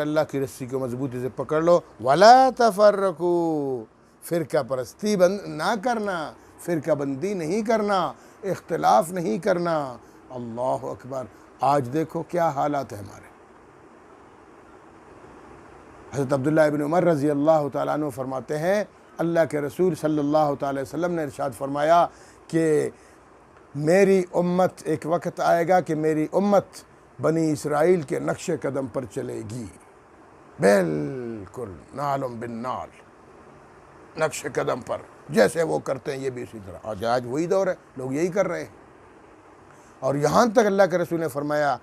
अल्लाह की रस्सी को मजबूती से पकड़ लो। वला तफर्रकू, फ़िरका परस्ती बंद ना करना, फ़िरका बंदी नहीं करना, इख्तिलाफ नहीं करना। अल्लाह अकबर। आज देखो क्या हालात है हमारे। हज़रत अब्दुल्लाह इब्न उमर रज़ी अल्लाह तआला अन्हु फरमाते हैं, अल्लाह के रसूल सल्लल्लाहु अलैहि वसल्लम ने इरशाद फरमाया कि मेरी उम्मत, एक वक़्त आएगा कि मेरी उम्मत बनी इसराइल के नक्श कदम पर चलेगी, बिल्कुल नालुम बिन नाल, नक्श कदम पर जैसे वो करते हैं ये भी इसी तरह। आज वही दौर है, लोग यही कर रहे हैं। और यहाँ तक अल्लाह के रसूल ने फरमाया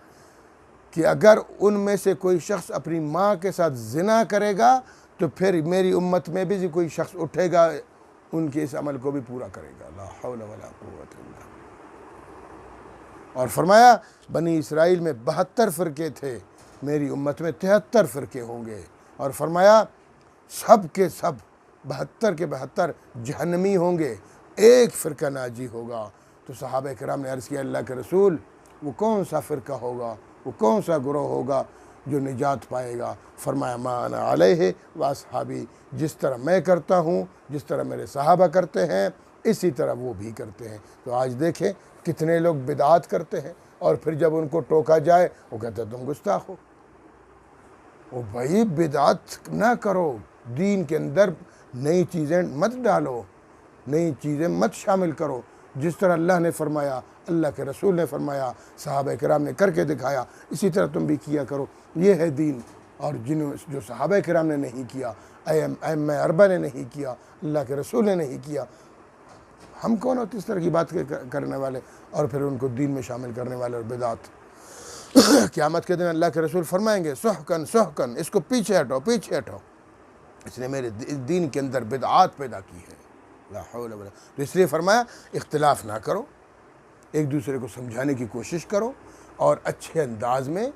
कि अगर उनमें से कोई शख्स अपनी माँ के साथ ज़िना करेगा तो फिर मेरी उम्मत में भी कोई शख्स उठेगा, उनके इस अमल को भी पूरा करेगा। ला हौला वला कुव्वता इल्ला। और फरमाया बनी इसराइल में 72 फ़िरके थे, मेरी उम्मत में 73 फ़िरके होंगे। और फरमाया सब के सब 72 के 72 जहन्नमी होंगे, एक फ़िरका नाजी होगा। तो सहाबा किराम ने अर्ज़ किया, अल्लाह के रसूल वो कौन सा फ़िरका होगा, वो कौन सा गुरोह होगा जो निजात पाएगा? फरमाया मा अना अलैहि व अस्हाबी, जिस तरह मैं करता हूँ, जिस तरह मेरे सहाबा करते हैं, इसी तरह वो भी करते हैं। तो आज देखें कितने लोग बिदात करते हैं और फिर जब उनको टोका जाए वो कहते हैं तुम गुस्ताख हो। ओ भाई बिदात ना करो, दीन के अंदर नई चीज़ें मत डालो, नई चीज़ें मत शामिल करो। जिस तरह अल्लाह ने फरमाया, अल्लाह के रसूल ने फरमाया, सहाबा किराम ने करके दिखाया, इसी तरह तुम भी किया करो। ये है दीन। और जो सहाबा किराम ने नहीं किया, अइम्मा अरबा ने नहीं किया, अल्लाह के रसूल ने नहीं किया, हम कौन होते इस तरह की बात करने वाले और फिर उनको दीन में शामिल करने वाले और बिदात। क़यामत के दिन अल्लाह के रसूल फरमाएंगे सुहकन सुहकन, इसको पीछे हटाओ, पीछे हटाओ, इसने मेरे दीन के अंदर बिदआत पैदा की है। ला हौला वला। तो इसलिए फरमाया इख्तिलाफ ना करो, एक दूसरे को समझाने की कोशिश करो और अच्छे अंदाज में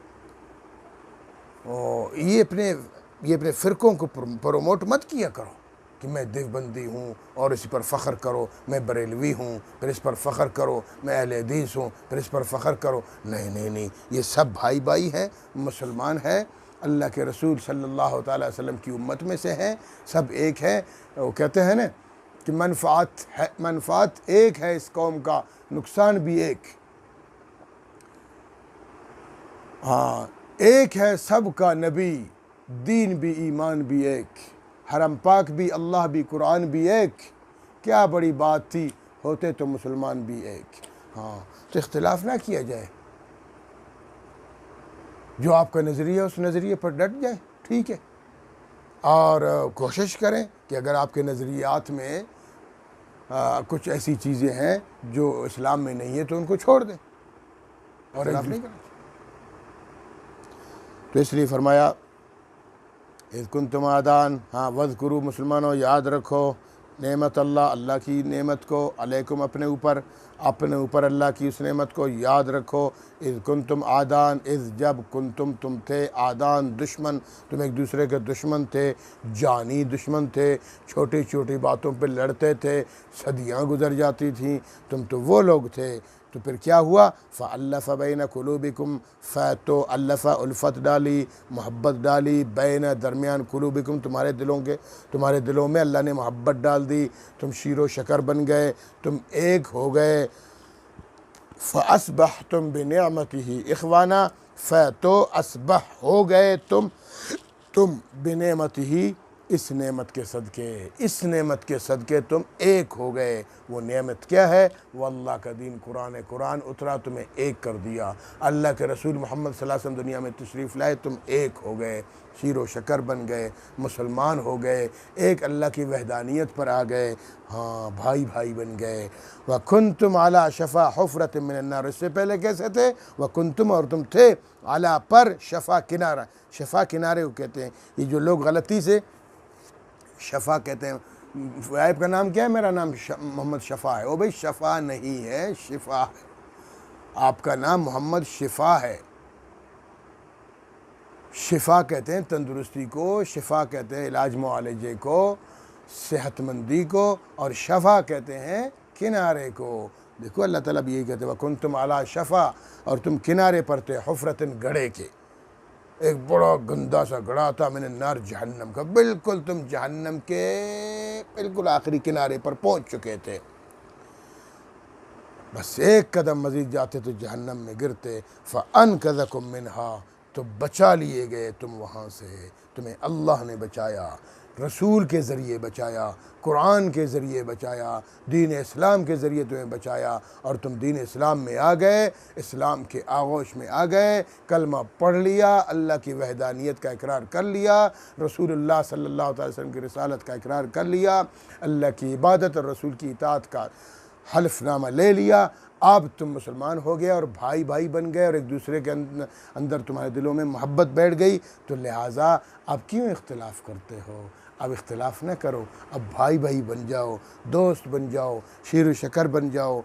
ये अपने फ़िरक़ों को प्रमोट मत किया करो कि मैं देवबंदी हूँ और इसी पर फ़ख्र करो, मैं बरेलवी हूँ फिर इस पर फ़ख्र करो, मैं अहले हदीस हूँ फिर इस पर फ़ख्र करो। नहीं नहीं नहीं, ये सब भाई भाई हैं, मुसलमान हैं, अल्लाह के रसूल सल्लल्लाहु अलैहि वसल्लम की उम्मत में से हैं, सब एक है। वो कहते हैं ना कि मनफ़ात एक है इस कौम का, नुकसान भी एक। हाँ, एक है सबका नबी, दीन भी ईमान भी एक, हरम पाक भी अल्लाह भी कुरान भी एक, क्या बड़ी बात थी होते तो मुसलमान भी एक। हाँ, तो इख्तिलाफ ना किया जाए, जो आपका नज़रिया उस नज़रिए पर डट जाए, ठीक है। और कोशिश करें कि अगर आपके नज़रियात में कुछ ऐसी चीज़ें हैं जो इस्लाम में नहीं है तो उनको छोड़ दें और इख्तिलाफ नहीं करें। तो इसलिए फरमाया इज़ कुंतुम आदान, हाँ वज़कुरू, मुसलमानों याद रखो नेमत अल्लाह की नेमत को, अलैकुम अपने ऊपर अल्लाह की उस नेमत को याद रखो। इज़ कुंतुम आदान, इज़ जब, कुंतुम तुम थे, आदान दुश्मन, तुम एक दूसरे के दुश्मन थे, जानी दुश्मन थे, छोटी छोटी बातों पर लड़ते थे, सदियाँ गुजर जाती थीं, तुम तो वो लोग थे। तो फिर क्या हुआ? फ़अल्लफ़ बैन कुलूबिकुम, तो अल्लफ़ उल्फ़त डाली, मोहब्बत डाली, बैन दरमियान कुलूबिकुम, तुम्हारे दिलों में अल्लाह ने मोहब्बत डाल दी, तुम शीरो शकर बन गए, तुम एक हो गए। फ़अस्बहतुम बिनिअमतिही इख़वाना, तो अस्बह हो गए तुम बिनिअमतिही, इस नेमत के सदके तुम एक हो गए। वो नेमत क्या है? वो अल्लाह का दीन कुरान उतरा, तुम्हें एक कर दिया। अल्लाह के रसूल मोहम्मद सल्लल्लाहु अलैहि वसल्लम दुनिया में तशरीफ़ लाए, तुम एक हो गए, शीरो शकर बन गए, मुसलमान हो गए, एक अल्लाह की वहदानियत पर आ गए। हाँ, भाई भाई बन गए। व कुंतुम अला शफ़ा हुफ़रतिन मिनन नार, इससे पहले कैसे थे? व कुंतुम, और तुम थे, अला पर, शफ़ा किनारा, शफ़ा किनारे को कहते हैं। ये जो लोग गलती से शफ़ा कहते हैं, आपका नाम क्या है? मेरा नाम मोहम्मद शफ़ा है। ओ भाई शफ़ा नहीं है, शिफ़ा है। आपका नाम मोहम्मद शिफ़ा है। शिफ़ा कहते हैं तंदुरुस्ती को, शिफ़ा कहते हैं इलाज मुआलजे को, सेहतमंदी को, और शफ़ा कहते हैं किनारे को। देखो अल्लाह ताला भी यही कहते हैं वकुंतुम अला शफ़ा, और तुम किनारे पर थे, हुफ़रतिन, गड़े के। एक बड़ा गंदा सा गड़ा था, मैंने नार जहन्नम का, बिल्कुल तुम जहन्नम के बिल्कुल आखिरी किनारे पर पहुंच चुके थे, बस एक कदम मजीद जाते तो जहन्नम में गिरते। फ़अनक़ज़कुम मिन्हा, तो बचा लिए गए तुम वहाँ से, तुम्हें अल्लाह ने बचाया, रसूल के ज़रिए बचाया, कुरान के ज़रिए बचाया, दीन इस्लाम के ज़रिए तुम्हें बचाया, और तुम दीन इस्लाम में आ गए, इस्लाम के आगोश में आ गए, कलमा पढ़ लिया, अल्लाह की वहदानियत का इकरार कर लिया, रसूलुल्लाह सल्लल्लाहु अलैहि वसल्लम की रिसालत का इकरार कर लिया, अल्लाह की इबादत और रसूल की इताअत का हल्फनामा ले लिया। अब तुम मुसलमान हो गए और भाई भाई बन गए और एक दूसरे के अंदर तुम्हारे दिलों में मोहब्बत बैठ गई, तो लिहाजा अब क्यों इख्तिलाफ़ करते हो? अब इख्तिलाफ़ न करो, अब भाई भाई बन जाओ, दोस्त बन जाओ, शीर शकर बन जाओ।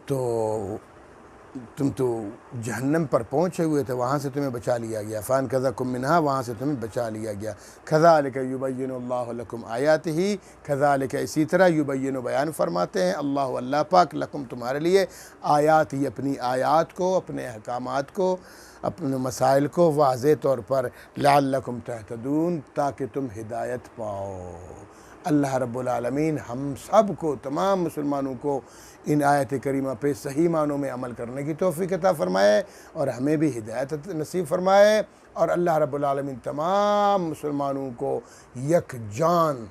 तो तुम तो जहन्नम पर पहुँचे हुए थे, वहाँ से तुम्हें बचा लिया गया। फ़अनक़ज़कुम मिन्हा, वहाँ से तुम्हें बचा लिया गया। कज़ालिक युबय्यिनुल्लाहु लकुम आयातिही, कज़ालिक, इसी तरह, युबय्यिनु, बयान फरमाते हैं, अल्लाह पाक, लकुम, तुम्हारे लिए, आयातिही, अपनी आयात को, अपने अहकामात को, अपने मसाइल को वाज़ेह तौर पर, लअल्लकुम तहतदून, ताकि तुम हिदायत पाओ। अल्लाह रब्बुल आलमीन हम सब को, तमाम मुसलमानों को इन आयत करीमा पे सही मानों में अमल करने की तौफ़ीक़ अता फ़रमाए और हमें भी हिदायत नसीब फ़रमाए, और अल्लाह रब्बुल आलमीन तमाम मुसलमानों को यकजान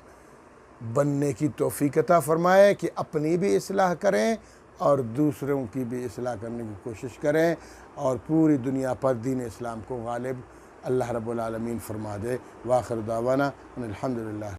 बनने की तौफ़ीक़ अता फ़रमाए कि अपनी भी इस्लाह करें और दूसरों की भी इस्लाह करने की कोशिश करें, और पूरी दुनिया पर दीन इस्लाम को गालिब अल्लाह रब्बुल आलमीन फ़रमा दे। व आखिर दावाना अनिल हम्दुलिल्लाह।